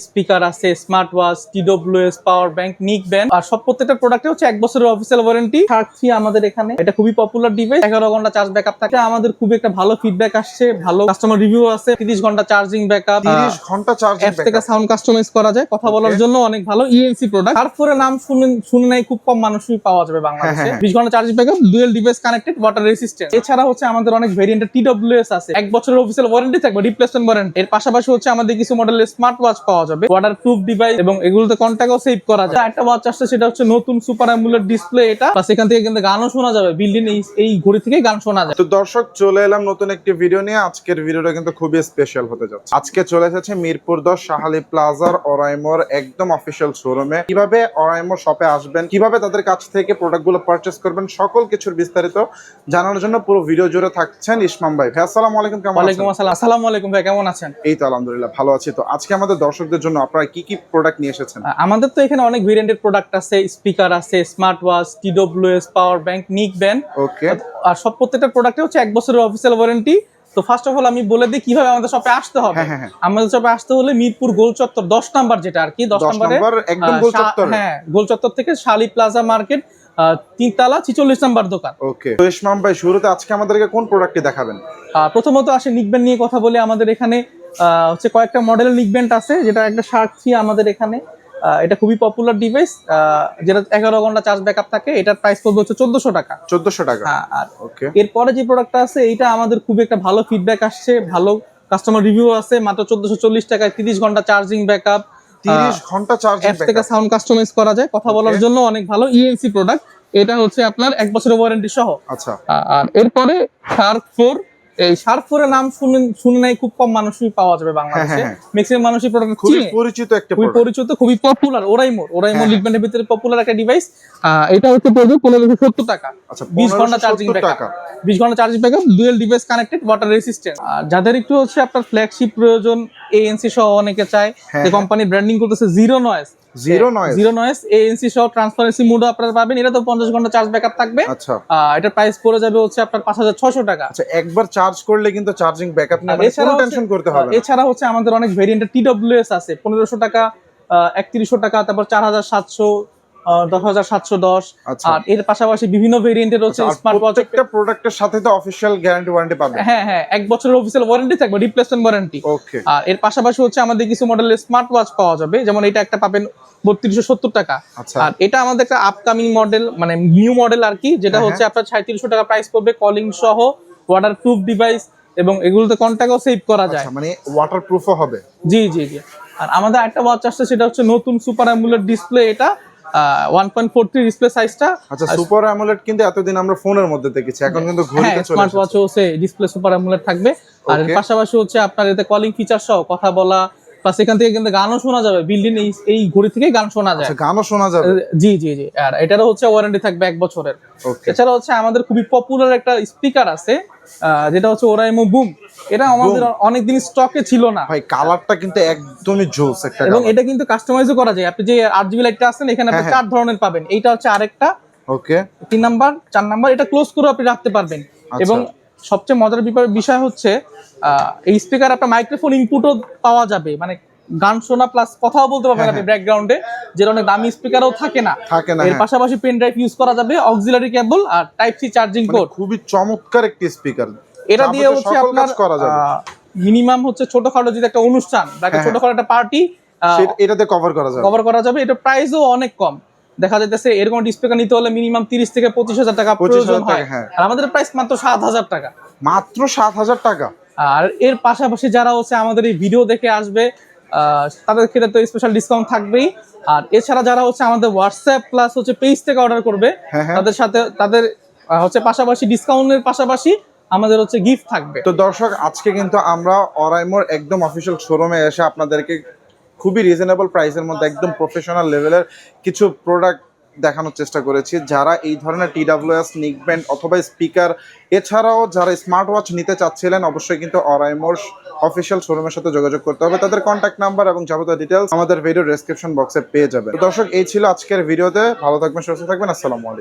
Speaker আছে, smart watch, TWS, power bank, neck band আর সব প্রত্যেকটা প্রোডাক্টে হচ্ছে 1 বছরের অফিসিয়াল ওয়ারেন্টি থাকছে আমাদের এখানে। এটা খুবই পপুলার ডিভাইস, 11 ঘন্টা চার্জ ব্যাকআপ থাকে। আমাদের খুবই একটা ভালো ফিডব্যাক আসছে, ভালো কাস্টমার রিভিউ আছে। 30 ঘন্টা চার্জিং ব্যাকআপ, 30 ঘন্টা চার্জিং অ্যাপ থেকে সাউন্ড কাস্টমাইজ করা যায়, কথা বলার জন্য অনেক ভালো। ইএনসি প্রোডাক্ট, তারপরে নাম শুনে নাই খুব কম মানুষই পাওয়া যাবে বাংলাদেশে। 20 ঘন্টা charging backup, dual device connected, water resistant. এছাড়া হচ্ছে আমাদের অনেক ভেরিয়েন্টের টিডব্লিউএস আছে, 1 বছরের অফিসিয়াল ওয়ারেন্টি থাকবে, রিপ্লেসমেন্ট ওয়ারেন্টি। এর পাশাপাশি হচ্ছে আমাদের কিছু মডেলের স্মার্ট ওয়াচ পাওয়া যাবে, ওয়াটার প্রুফ ডিভাইস, এবং এগুলোতে কন্টাক্টও সেভ করা যায়। একটা ওয়াচ আসছে, সেটা হচ্ছে নতুন সুপার অ্যামুলেট ডিসপ্লে। এটা প্লাস এখান থেকে কিন্তু গানও শোনা যাবে, বিল্ডিং এই ঘড়ি থেকেই গান শোনা যায়। তো দর্শক, চলে এলাম নতুন একটি ভিডিও নিয়ে। আজকের ভিডিওটা কিন্তু খুবই স্পেশাল হতে যাচ্ছে। আজকে চলে এসেছে মিরপুর 10 শাহালি প্লাজার ওরাইমোর একদম অফিসিয়াল শোরুমে। কিভাবে ওরাইমোর শপে আসবেন, কিভাবে তাদের কাছ থেকে প্রোডাক্টগুলো পারচেজ করবেন, সকল কিছুর বিস্তারিত জানানোর জন্য পুরো ভিডিও জুড়ে থাকছেন ইসমাম ভাই। ভাই আসসালামু আলাইকুম, কেমন আছেন? ওয়ালাইকুম আসসালাম। আসসালামু আলাইকুম ভাই, কেমন আছেন? এই তো আলহামদুলিল্লাহ ভালো আছি। তো আজকে আমাদের দর্শকদের জন্য আপনারা কি কি প্রোডাক্ট নিয়ে এসেছেন? আমাদের তো এখানে অনেক ভেরিয়েন্টের প্রোডাক্ট আছে, স্পিকার আছে, smart watch, TWS, power bank, neck band. Okay. আর সব প্রত্যেকটা প্রোডাক্টে হচ্ছে 1 বছরের অফিসিয়াল ওয়ারেন্টি। তো ফার্স্ট অফ অল আমি বলে দিই কিভাবে আমাদের শপে আসতে হবে। আমাদের শপে আসতে হলে মিরপুর গোল চত্বর 10 নাম্বার, যেটা আর কি 10 নম্বরে একদম গোল চত্বর। হ্যাঁ, গোল চত্বর থেকে শাহালি প্লাজা মার্কেট, 3 তলা 46 নাম্বার দোকান। ওকে। তো ইসমাম ভাই, শুরুতে আজকে আমাদেরকে কোন প্রোডাক্টটি দেখাবেন? প্রথমত আসে নিক ব্যান্ড নিয়ে কথা বলে। আমাদের এখানে হচ্ছে কয়েকটা মডেলের নিক ব্যান্ড আছে, যেটা একটা শার্ক 3 আমাদের এখানে। এটা খুবই পপুলার ডিভাইস, যেটা 11 ঘন্টা চার্জ ব্যাকআপ থাকে। এটার প্রাইস পড়বে হচ্ছে 1400 টাকা। 1400 টাকা। আর ওকে। এরপরে যে প্রোডাক্টটা আছে, এইটা আমাদের খুবই একটা ভালো ফিডব্যাক আসছে, ভালো কাস্টমার রিভিউ আছে। মাত্র 1440 টাকায় 30 ঘন্টা চার্জিং ব্যাকআপ, 30 ঘন্টা চার্জিং অ্যাপ থেকে সাউন্ড কাস্টমাইজ করা যায়, কথা বলার জন্য অনেক ভালো। ইএনসি প্রোডাক্ট, এটা হচ্ছে আপনার 1 বছরের ওয়ারেন্টি সহ। আচ্ছা। আর এরপরে শার্ক 4, এই শার্ক 4 এর নাম শুনে নাই খুব কম মানুষই পাওয়া যাবে বাংলাদেশে। ম্যাক্সিমাম মানুষই প্রোডাক্ট খুবই পরিচিত একটা খুবই পরিচিত, খুবই পপুলার। ওরাইমোর লিগমেন্টের ভিতরে পপুলার একটা ডিভাইস। এটা হচ্ছে পড়বে 1570 টাকা। আচ্ছা, 20 ঘন্টা চার্জিং ব্যাকআপ, 20 ঘন্টা charging backup, dual device connected, water resistant. আর যাদের একটু হচ্ছে আপনার ফ্ল্যাগশিপ প্রয়োজন, এএনসি সহ অনেকে চায়, যে কোম্পানি ব্র্যান্ডিং করতেছে জিরো নয়েজ এএনসি সহ ট্রান্সপারেন্সি মোডও আপনারা পাবেন। এটা তো 50 ঘন্টা চার্জ ব্যাকআপ থাকবে। আচ্ছা। এটার প্রাইস পড়ে যাবে হচ্ছে আপনার 5600 টাকা। আচ্ছা, একবার চার্জ করলে কিন্তু চার্জিং ব্যাকআপ নিয়ে কোনো টেনশন করতে হবে না। এছাড়া হচ্ছে আমাদের অনেক ভেরিয়েন্টের টিডব্লিউএস আছে, 1500 টাকা, 3100 টাকা, তারপর 4700, 10710। আর এর পাশাপাশি বিভিন্ন ভেরিয়েন্টের হচ্ছে স্মার্ট ওয়াচ। প্রত্যেকটা প্রোডাক্টের সাথে তো অফিশিয়াল গ্যারান্টি ওয়ারেন্টি পাবেন। হ্যাঁ, 1 বছরের অফিশিয়াল ওয়ারেন্টি থাকবে, রিপ্লেসমেন্ট ওয়ারেন্টি। ওকে। আর এর পাশাপাশি হচ্ছে আমাদের কিছু মডেলের স্মার্ট ওয়াচ পাওয়া যাবে, যেমন এটা একটা পাবেন 3270 টাকা। আর এটা আমাদের একটা আপকামিং মডেল, মানে নিউ মডেল আর কি, যেটা হচ্ছে আপনার 3700 টাকা প্রাইস পড়বে, কলিং সহ, ওয়াটার প্রুফ ডিভাইস, এবং এগুলোতে কন্টাক্টও সেভ করা যায়। মানে ওয়াটার প্রুফও হবে। জি। আর আমাদের একটা ওয়াচ আসছে, সেটা হচ্ছে নতুন সুপার অ্যামুলেট ডিসপ্লে। এটা 1.43 ডিসপ্লে সাইজটা। আচ্ছা, সুপার অ্যামোলেড কিন্তু এতদিন আমরা ফোনের মধ্যে দেখেছি, এখন কিন্তু ঘড়িতে চলে এসেছে। স্মার্ট ওয়াচও হচ্ছে ডিসপ্লে সুপার অ্যামুলেট থাকবে। আর এর পাশাপাশি হচ্ছে আপনার এতে কলিং ফিচার সহ, কথা বলা, প্লাস এখান থেকে কিন্তু গানও শোনা যাবে, বিল্ডিং এই ঘড়ি থেকেই গান শোনা যায়। আচ্ছা, গানও শোনা যাবে। জি। আর এটারও হচ্ছে ওয়ারেন্টি থাকবে 1 বছরের। এছাড়া হচ্ছে আমাদের খুবই পপুলার একটা স্পিকার আছে, যেটা হচ্ছে ওরাইমো বুম। এটা আমাদের অনেকদিন স্টকে ছিল না ভাই। কালারটা কিন্তু একদমই জোস একটা, এবং এটা কিন্তু কাস্টমাইজও করা যায়। আপনি যে RGB লাইটটা আছেন, এখানে আপনি 4 ধরনের পাবেন। এইটা হচ্ছে আরেকটা। ওকে। 3 নাম্বার, 4 নাম্বার, এটা ক্লোজ করে আপনি রাখতে পারবেন। এবং সবচেয়ে মজার বিষয় হচ্ছে এই স্পিকার আপনার মাইক্রোফোন ইনপুটও পাওয়া যাবে, মানে গান শোনা প্লাস কথাও বলতে পারবেন আপনি ব্যাকগ্রাউন্ডে, যেটা অনেক দামি স্পিকারও থাকে না। এর পাশাপাশি পেন ড্রাইভ ইউজ করা যাবে, অক্সিলারি কেবল আর টাইপ সি চার্জিং পোর্ট। খুবই চমৎকার একটি স্পিকার। এটা দিয়ে হচ্ছে আপনার মিনিমাম হচ্ছে ছোটখাটো যদি একটা অনুষ্ঠান বা একটা ছোটখাটো একটা পার্টি, এটাতে কভার করা যাবে। এটা প্রাইসও অনেক কম। দেখা যাইতেছে এরকম স্পিকার নিতে হলে মিনিমাম 30 থেকে 25,000 টাকা প্রয়োজন হয়। আর আমাদের প্রাইস মাত্র 7,000 টাকা। মাত্র 7,000 টাকা। আর এর পাশাপাশি যারা হচ্ছে আমাদের এই ভিডিও দেখে আসবে, তাদের ক্ষেত্রে তো স্পেশাল ডিসকাউন্ট থাকবেই। আর এছাড়া যারা হচ্ছে আমাদের হোয়াটসঅ্যাপ প্লাস হচ্ছে পেজ থেকে অর্ডার করবে, তাদের হচ্ছে পাশাপাশি ডিসকাউন্টের পাশাপাশি আমাদের হচ্ছে গিফট থাকবে। তো দর্শক, আজকে কিন্তু আমরা ওরাইমোর একদম অফিসিয়াল শোরুমে এসে আপনাদেরকে খুবই রিজনেবল প্রাইসের মধ্যে একদম প্রফেশনাল লেভেলের কিছু প্রোডাক্ট দেখানোর চেষ্টা করেছি। যারা এই ধরনের টিডব্লিউএস, নিক ব্যান্ড অথবা স্পিকার, এছাড়াও যারা স্মার্ট ওয়াচ নিতে চাচ্ছিলেন, অবশ্যই কিন্তু ওরাইমোর অফিসিয়াল শোরুমের সাথে যোগাযোগ করতে হবে। তাদের কন্ট্যাক্ট নাম্বার এবং যাবতীয় ডিটেলস আমাদের ভিডিও ডেসক্রিপশন বক্সে পেয়ে যাবেন। দর্শক, এই ছিল আজকের ভিডিওতে। ভালো থাকবেন, সুস্থ থাকবেন। আসসালামু আলাইকুম।